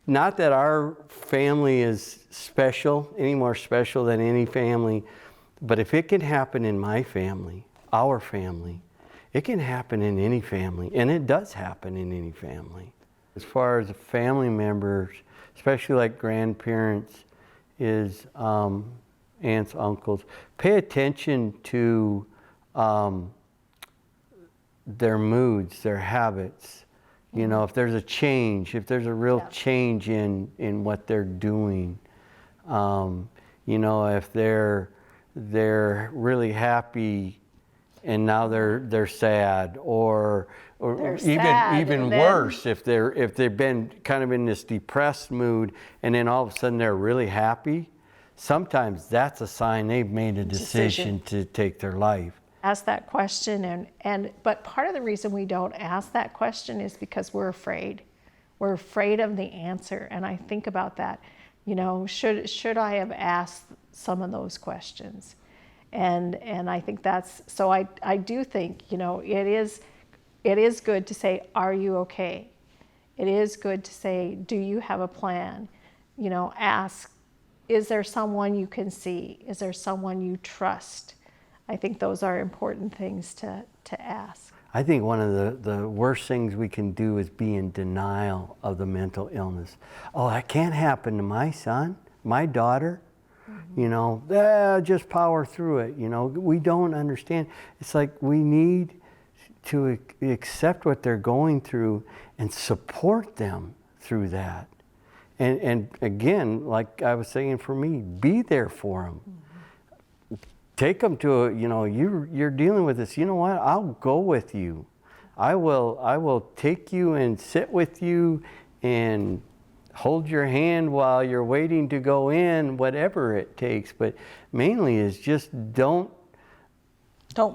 Not that our family is special, any more special than any family, but if it can happen in my family, our family, it can happen in any family, and it does happen in any family. As far as family members, especially like grandparents, is aunts, uncles, pay attention to their moods, their habits. You know, if there's a change, if there's a real change in what they're doing, you know, if they're really happy and now they're sad, or they're sad, even worse, if they've been kind of in this depressed mood and then all of a sudden they're really happy, sometimes that's a sign they've made a decision to take their life. Ask that question, but part of the reason we don't ask that question is because we're afraid. We're afraid of the answer, and I think about that. You know, should I have asked some of those questions? And I think that's, so I do think, you know, it is good to say, are you okay? It is good to say, do you have a plan? You know, ask, is there someone you can see? Is there someone you trust? I think those are important things to ask. I think one of the worst things we can do is be in denial of the mental illness. Oh, that can't happen to my son, my daughter. You know, just power through it. You know, we don't understand. It's like we need to accept what they're going through and support them through that. And again, like I was saying for me, be there for them. Take them to a, you know, you're dealing with this. You know what? I'll go with you. I will take you and sit with you and hold your hand while you're waiting to go in, whatever it takes. But mainly is just don't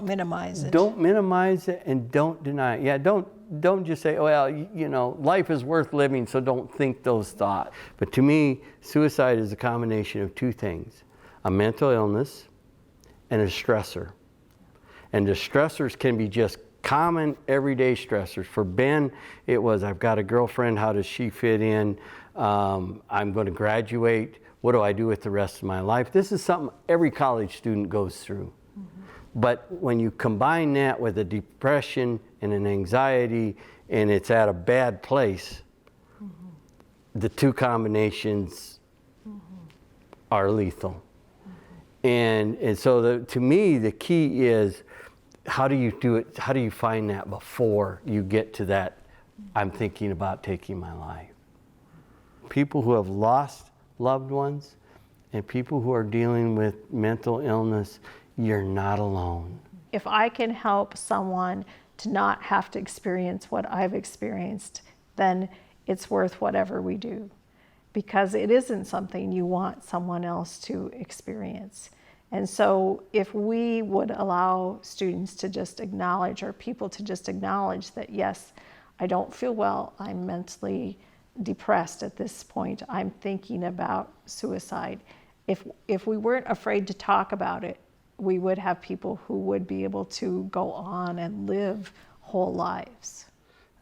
minimize it. Don't minimize it and don't deny it. Yeah, don't just say, oh, well, you know, life is worth living, so don't think those thoughts. But to me, suicide is a combination of two things: a mental illness and a stressor. And the stressors can be just common everyday stressors. For Ben, it was, I've got a girlfriend, how does she fit in? I'm going to graduate. What do I do with the rest of my life? This is something every college student goes through. But when you combine that with a depression and an anxiety, and it's at a bad place, the two combinations are lethal. And so to me, the key is, how do you do it? How do you find that before you get to that, I'm thinking about taking my life? People who have lost loved ones and people who are dealing with mental illness, you're not alone. If I can help someone to not have to experience what I've experienced, then it's worth whatever we do, because it isn't something you want someone else to experience. And so if we would allow students to just acknowledge, or people to just acknowledge that, yes, I don't feel well, I'm mentally depressed at this point, I'm thinking about suicide. If we weren't afraid to talk about it, we would have people who would be able to go on and live whole lives.